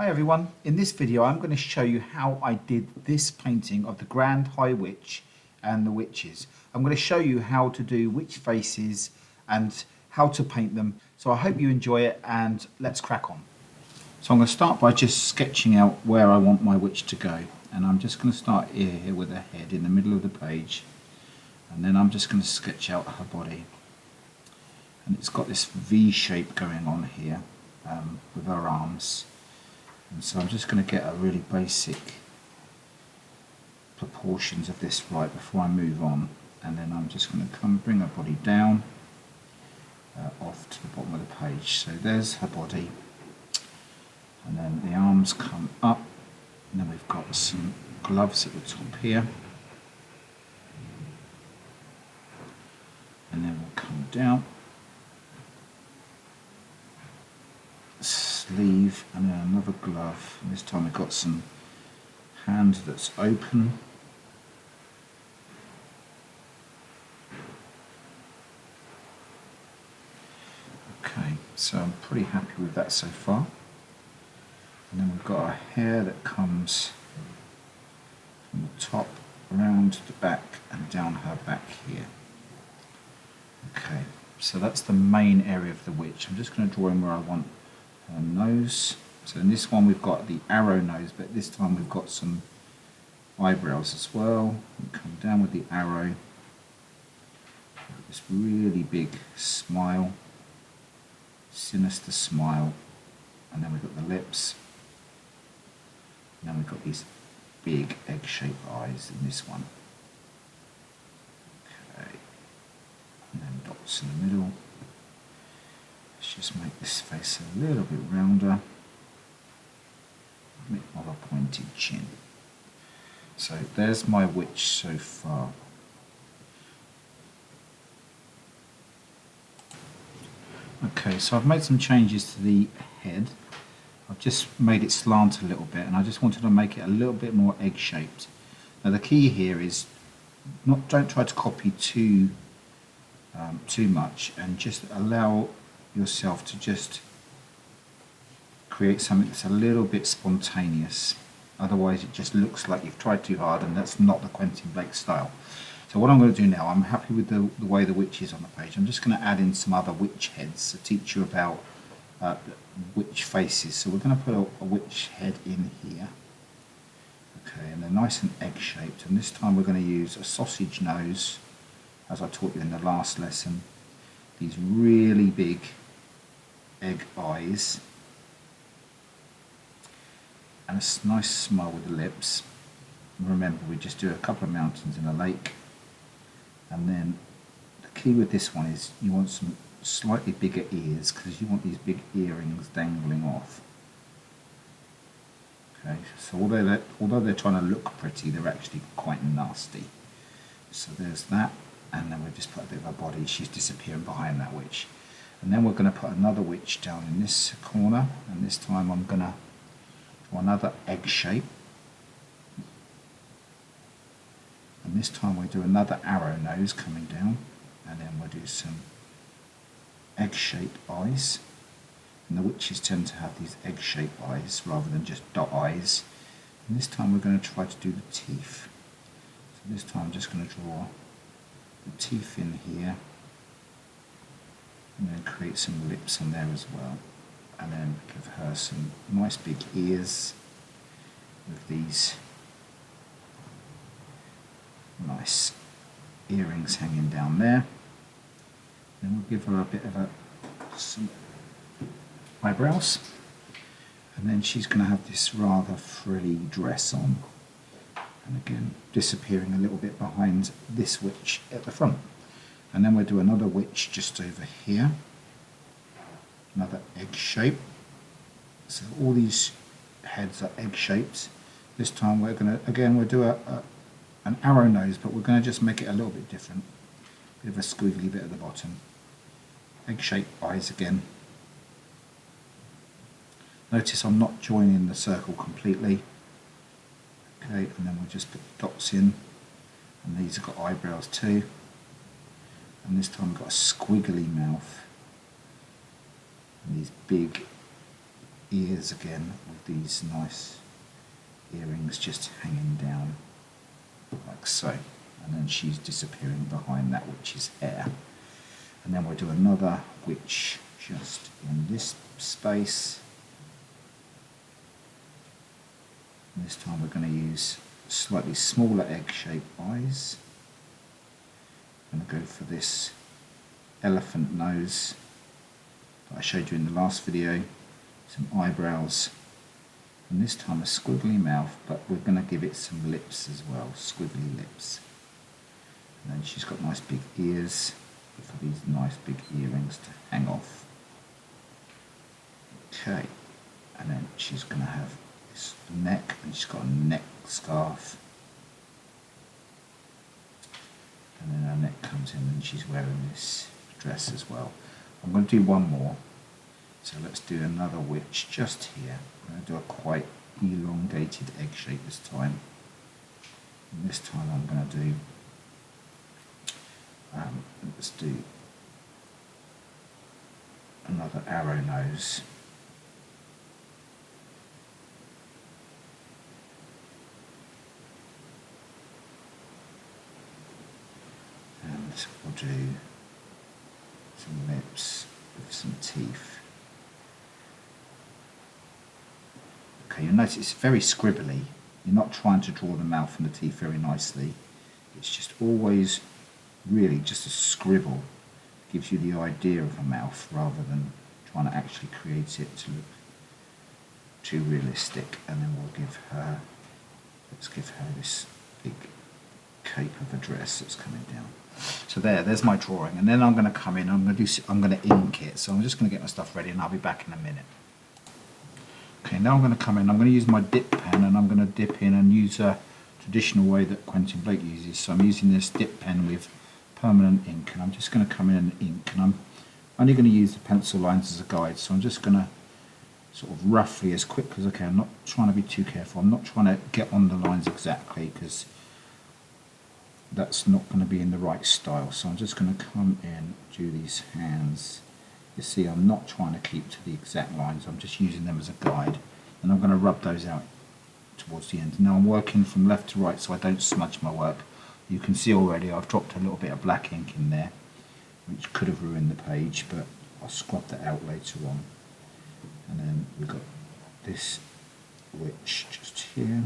Hi everyone, in this video I'm going to show you how I did this painting of the Grand High Witch and the witches. I'm going to show you how to do witch faces and how to paint them. So I hope you enjoy it and let's crack on. So I'm going to start by just sketching out where I want my witch to go, and I'm just going to start here with her head in the middle of the page, and then I'm just going to sketch out her body, and it's got this V shape going on here with her arms. And so I'm just going to get a really basic proportions of this right before I move on, and then I'm just going to come bring her body down off to the bottom of the page. So there's her body, and then the arms come up, and then we've got some gloves at the top here, and then we'll come down, sleeve, and then another glove, and this time we've got some hand that's open, okay, so I'm pretty happy with that so far. And then we've got our hair that comes from the top around the back and down her back here. Okay, so that's the main area of the witch. I'm just going to draw in where I want her nose. So in this one we've got the arrow nose, but this time we've got some eyebrows as well. We come down with the arrow. This really big smile, sinister smile, and then we've got the lips, and then we've got these big egg-shaped eyes in this one. Okay, and then dots in the middle. Let's just make this face a little bit rounder, a bit of a pointed chin. So there's my witch so far. Okay, so I've made some changes to the head. I've just made it slant a little bit, and I just wanted to make it a little bit more egg-shaped. Now the key here is don't try to copy too much, and just allow yourself to just create something that's a little bit spontaneous. Otherwise it just looks like you've tried too hard, and that's not the Quentin Blake style. So what I'm going to do now, I'm happy with the way the witch is on the page. I'm just going to add in some other witch heads to teach you about witch faces. So we're going to put a witch head in here. Okay, and they're nice and egg-shaped. And this time we're going to use a sausage nose, as I taught you in the last lesson. These really big egg eyes. And a nice smile with the lips. And remember, we just do a couple of mountains in a lake. And then the key with this one is you want some slightly bigger ears, because you want these big earrings dangling off. Okay, so although they're trying to look pretty, they're actually quite nasty. So there's that, and then we'll just put a bit of a body. She's disappearing behind that witch. And then we're going to put another witch down in this corner, and this time I'm going to do another egg shape. And this time we'll do another arrow nose coming down, and then we'll do some egg-shaped eyes. And the witches tend to have these egg-shaped eyes rather than just dot eyes. And this time we're going to try to do the teeth. So this time I'm just going to draw the teeth in here, and then create some lips on there as well. And then give her some nice big ears with these nice earrings hanging down there. Then we'll give her a bit of some eyebrows, and then she's going to have this rather frilly dress on, and again disappearing a little bit behind this witch at the front. And then we'll do another witch just over here, another egg shape. So all these heads are egg shapes. This time we're going to we'll do an arrow nose, but we're going to just make it a little bit different. Bit of a squiggly bit at the bottom. Egg-shaped eyes again. Notice I'm not joining the circle completely. Okay, and then we'll just put the dots in. And these have got eyebrows too. And this time we've got a squiggly mouth. And these big ears again with these nice earrings just hanging down like so, and then she's disappearing behind that witch's hair. And then we'll do another witch just in this space. And this time we're going to use slightly smaller egg-shaped eyes. I'm going to go for this elephant nose that I showed you in the last video, some eyebrows, and this time a squiggly mouth, but we're going to give it some lips as well, squiggly lips. And then she's got nice big ears for these nice big earrings to hang off. Okay, and then she's going to have this neck, and she's got a neck scarf, and then her neck comes in and she's wearing this dress as well. I'm going to do one more, so let's do another witch just here. I'm going to do a quite elongated egg shape this time, and this time I'm going to do let's do another arrow nose. And we'll do some lips with some teeth. Okay, you'll notice it's very scribbly. You're not trying to draw the mouth and the teeth very nicely. It's just always really just a scribble. Gives you the idea of a mouth rather than trying to actually create it to look too realistic. And then we'll give her, let's give her this big cape of a dress that's coming down. So there's my drawing, and then I'm going to come in. I'm going to ink it. So I'm just going to get my stuff ready, and I'll be back in a minute. Okay, now I'm going to come in. I'm going to use my dip pen, and I'm going to dip in and use a traditional way that Quentin Blake uses. So I'm using this dip pen with permanent ink, and I'm just going to come in and ink, and I'm only going to use the pencil lines as a guide. So I'm just going to sort of roughly, as quick as I can. I'm not trying to be too careful. I'm not trying to get on the lines exactly, because that's not going to be in the right style. So I'm just going to come in, do these hands. You see, I'm not trying to keep to the exact lines. I'm just using them as a guide, and I'm going to rub those out towards the end. Now I'm working from left to right so I don't smudge my work. You can see already I've dropped a little bit of black ink in there, which could have ruined the page, but I'll scrub that out later on. And then we've got this witch just here.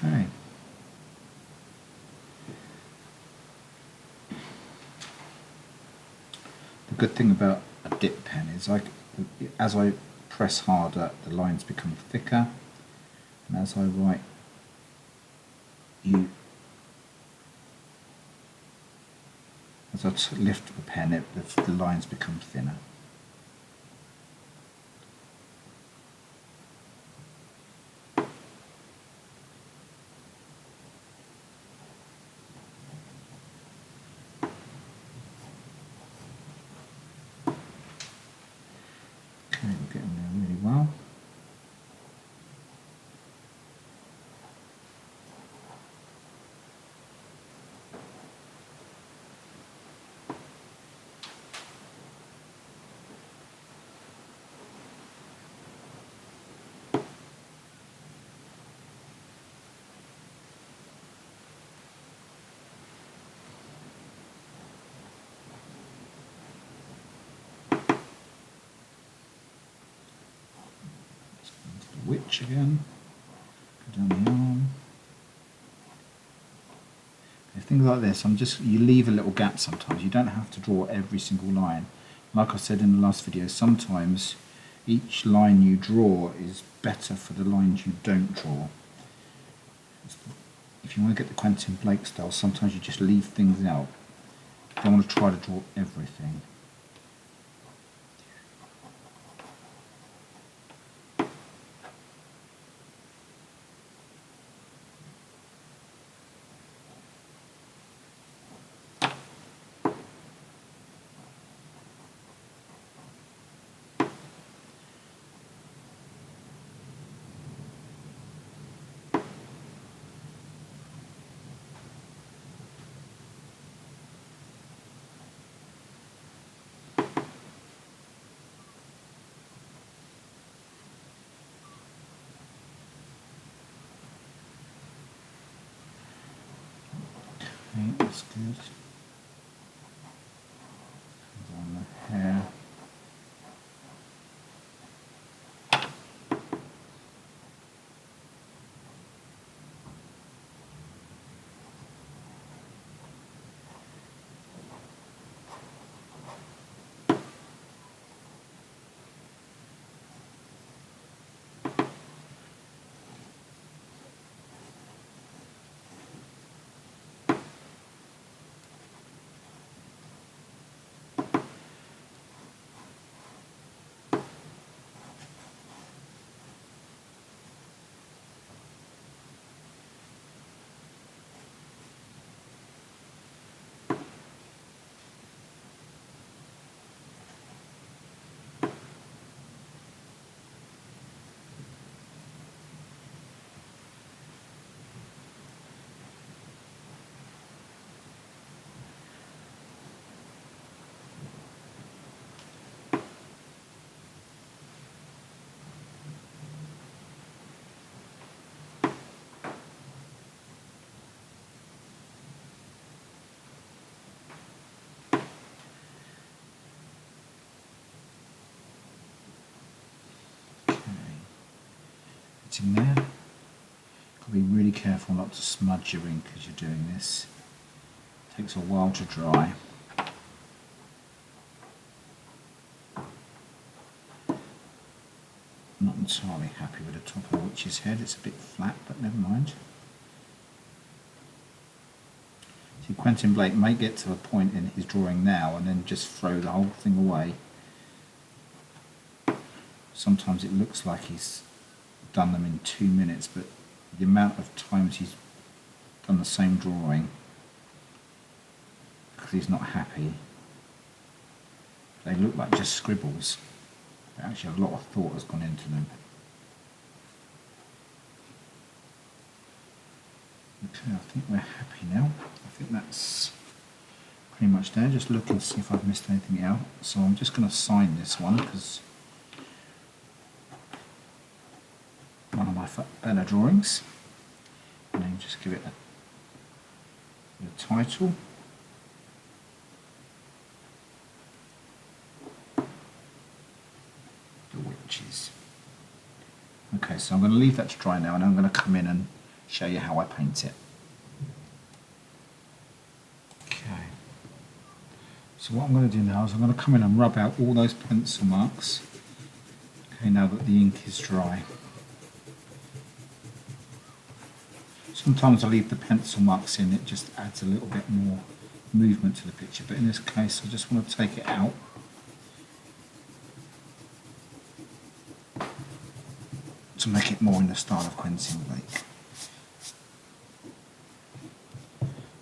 Okay. The good thing about a dip pen is as I press harder, the lines become thicker, and as I write, as I lift the pen, the lines become thinner. Okay, we're getting there really well. Witch again, go down the arm. Things like this, you leave a little gap sometimes. You don't have to draw every single line. Like I said in the last video, sometimes each line you draw is better for the lines you don't draw. If you want to get the Quentin Blake style, sometimes you just leave things out. You don't want to try to draw everything. Okay, that's good. On the hair. It's in there. Got to be really careful not to smudge your ink as you're doing this. It takes a while to dry. I'm not entirely happy with the top of the witch's head. It's a bit flat, but never mind. See, Quentin Blake may get to a point in his drawing now and then just throw the whole thing away. Sometimes it looks like he's done them in 2 minutes, but the amount of times he's done the same drawing because he's not happy, they look like just scribbles. Actually, a lot of thought has gone into them. Okay, I think we're happy now. I think that's pretty much there. Just look and see if I've missed anything out. So I'm just going to sign this one because one of my better drawings, and then just give it a title. The Witches. Okay, so I'm going to leave that to dry now, and I'm going to come in and show you how I paint it. Okay, so what I'm going to do now is I'm going to come in and rub out all those pencil marks. Okay, now that the ink is dry. Sometimes I leave the pencil marks in, it just adds a little bit more movement to the picture, but in this case I just want to take it out. To make it more in the style of Quentin Blake.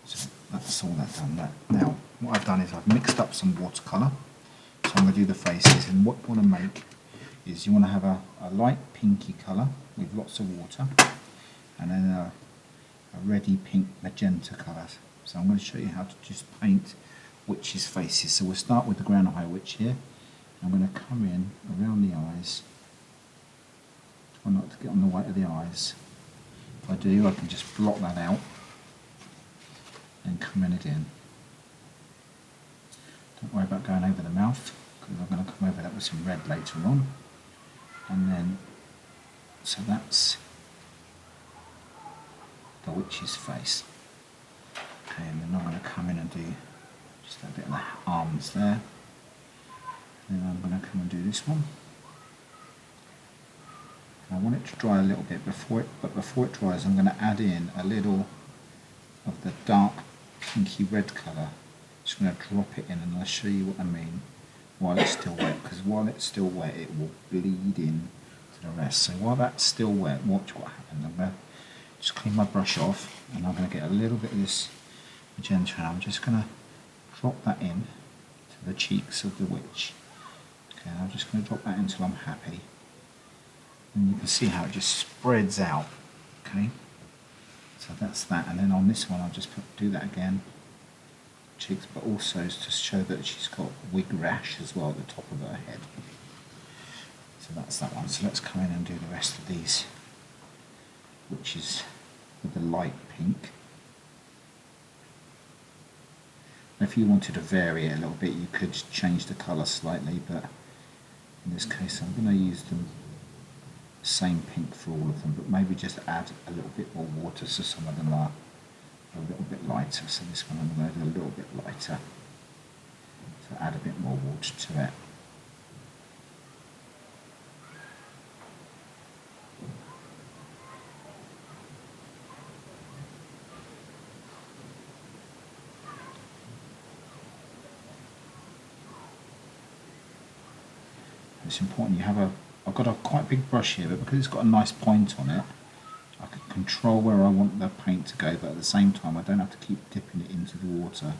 So that's all that done. Now what I've done is I've mixed up some watercolour, so I'm going to do the faces, and what you want to make is you want to have a light pinky colour with lots of water, and then a reddy pink magenta colour. So I'm going to show you how to just paint witches' faces. So we'll start with the Ground High Witch here. I'm going to come in around the eyes. Try not to get on the white of the eyes. If I do, I can just block that out and come in again. Don't worry about going over the mouth, because I'm going to come over that with some red later on. And then, so that's the witch's face. Okay, and then I'm going to come in and do just a bit of the arms there. And then I'm going to come and do this one. And I want it to dry a little bit but before it dries I'm going to add in a little of the dark pinky red colour. Just going to drop it in and I'll show you what I mean while it's still wet, because while it's still wet it will bleed in to the rest. So while that's still wet, watch what happens. I'm going to just clean my brush off and I'm going to get a little bit of this magenta and I'm just going to drop that in to the cheeks of the witch. Okay, I'm just going to drop that until I'm happy. And you can see how it just spreads out. Okay, so that's that. And then on this one I'll just do that again. Cheeks, but also to show that she's got wig rash as well at the top of her head. So that's that one. So let's come in and do the rest of these, which is with the light pink. If you wanted to vary it a little bit, you could change the colour slightly, but in this case I'm going to use the same pink for all of them, but maybe just add a little bit more water so some of them are a little bit lighter. So this one I'm going to do a little bit lighter, so add a bit more water to it. It's important you have I've got a quite big brush here, but because it's got a nice point on it, I can control where I want the paint to go, but at the same time I don't have to keep dipping it into the water.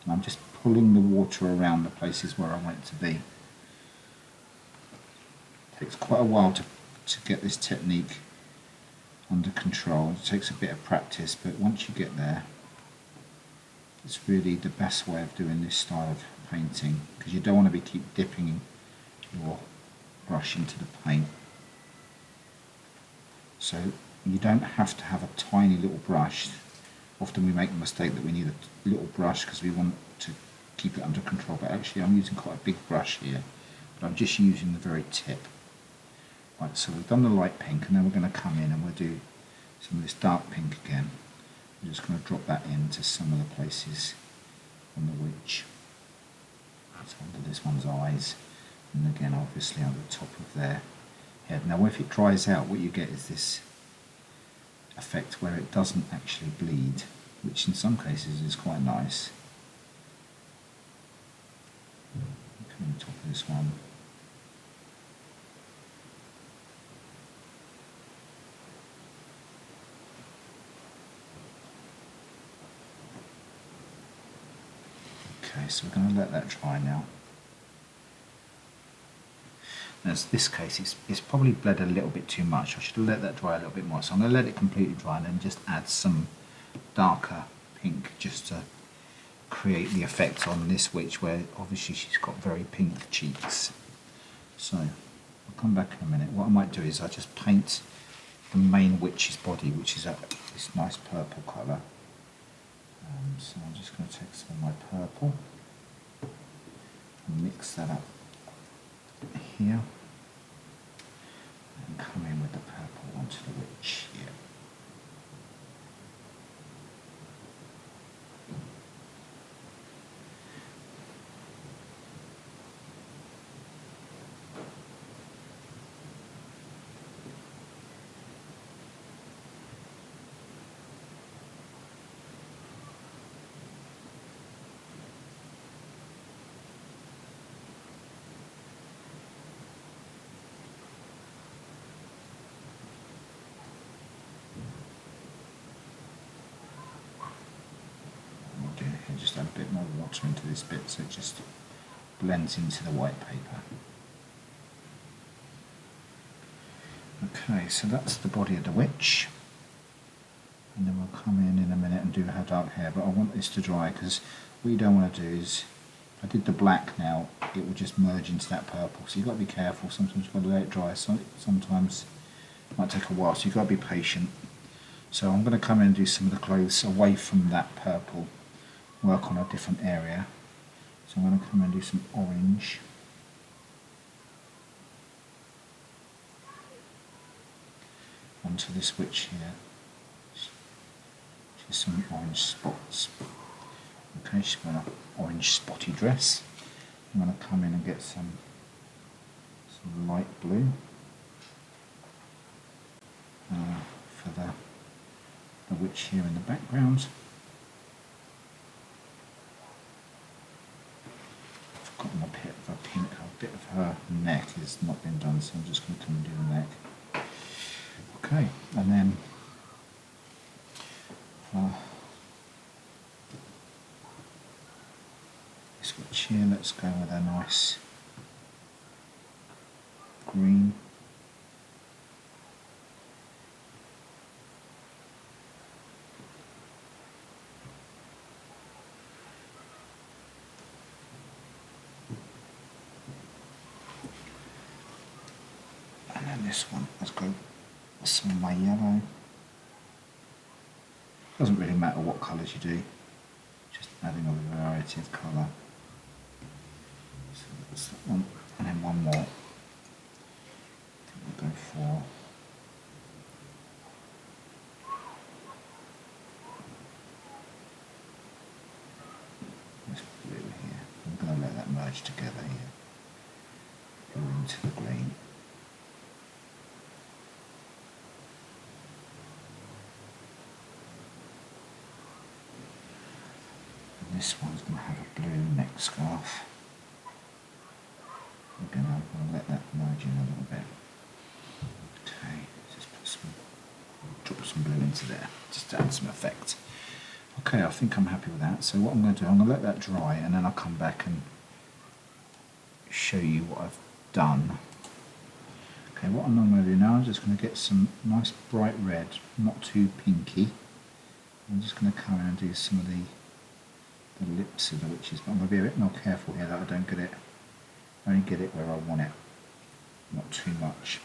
And I'm just pulling the water around the places where I want it to be. It takes quite a while to get this technique under control. It takes a bit of practice, but once you get there, it's really the best way of doing this style of painting, because you don't want to keep dipping your brush into the paint. So you don't have to have a tiny little brush. Often we make the mistake that we need a little brush because we want to keep it under control, but actually I'm using quite a big brush here, but I'm just using the very tip. Right, so we've done the light pink, and then we're going to come in and we'll do some of this dark pink again. We're just going to drop that into some of the places on the witch. So under this one's eyes, and again obviously on the top of their head. Now if it dries out, what you get is this effect where it doesn't actually bleed, which in some cases is quite nice. Come on the top of this one. Okay, so we're going to let that dry now. In this case, it's probably bled a little bit too much. I should have let that dry a little bit more. So I'm going to let it completely dry and then just add some darker pink just to create the effect on this witch, where obviously she's got very pink cheeks. So I'll come back in a minute. What I might do is I just paint the main witch's body, which is this nice purple colour. So I'm just going to take some of my purple and mix that up here and come in with the purple onto the witch here. Just add a bit more water into this bit so it just blends into the white paper. Okay, so that's the body of the witch, and then we'll come in a minute and do her dark hair, but I want this to dry because what you don't want to do is, if I did the black now, it will just merge into that purple, so you've got to be careful. Sometimes you've got to let it dry, sometimes it might take a while, so you've got to be patient. So I'm going to come in and do some of the clothes away from that purple, work on a different area. So I'm going to come and do some orange. Onto this witch here. Just some orange spots. Okay, she's got an orange spotty dress. I'm going to come in and get some light blue. witch here in the background. I've forgotten a bit of her pink, a bit of her neck has not been done, so I'm just going to come and do the neck. Okay, and then this witch here, let's go with a nice green. And then this one, let's go with some of my yellow. Doesn't really matter what colours you do, just adding a variety of colour. So that's that one, and then one more. I think we'll go for this blue here. I'm going to let that merge together here. Go into the green. This one's going to have a blue neck scarf. I'm going to let that merge in a little bit. Okay, just drop some blue into there, just to add some effect. Okay, I think I'm happy with that. So what I'm going to do, I'm going to let that dry, and then I'll come back and show you what I've done. Okay, what I'm going to do now, I'm just going to get some nice bright red, not too pinky. I'm just going to come in and do some of the lips of the witches, but I'm going to be a bit more careful here that I don't get it, only get it where I want it, not too much.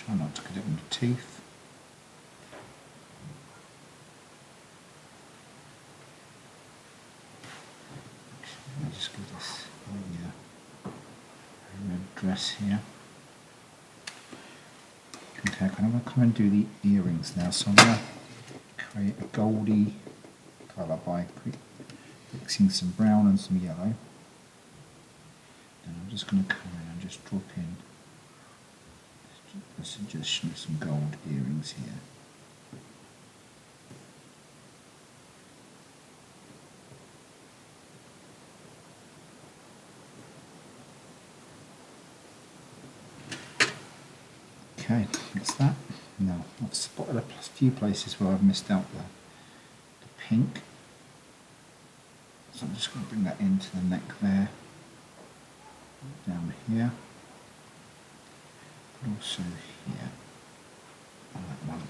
Try not to get it in the teeth. Actually, I'll just give this a red dress here. Okay, I'm going to come and do the earrings now. So I'm going to create a goldy colour by mixing some brown and some yellow. And I'm just going to come in and just drop in a suggestion of some gold earrings here. Okay, that's that. Now I've spotted a few places where I've missed out the pink, so I'm just going to bring that into the neck there, down here, but also here on that one.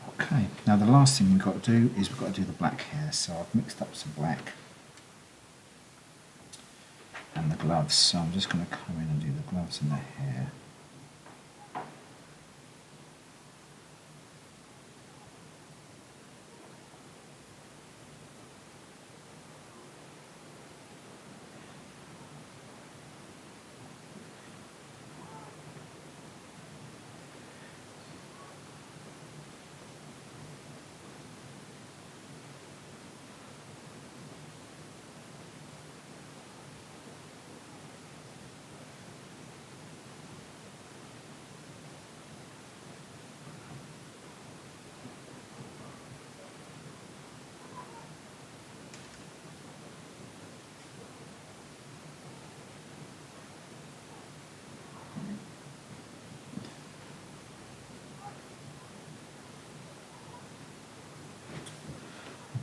Okay, now the last thing we've got to do is we've got to do the black hair. So I've mixed up some black and the gloves, so I'm just going to come in and do the gloves and the hair.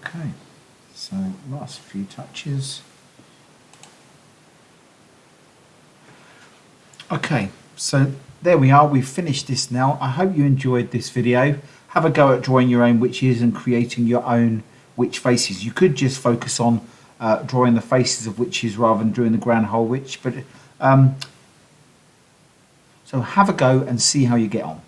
Okay, so last few touches. Okay, so there we are, we've finished this now. I hope you enjoyed this video. Have a go at drawing your own witches and creating your own witch faces. You could just focus on drawing the faces of witches rather than drawing the grand whole witch, but so have a go and see how you get on.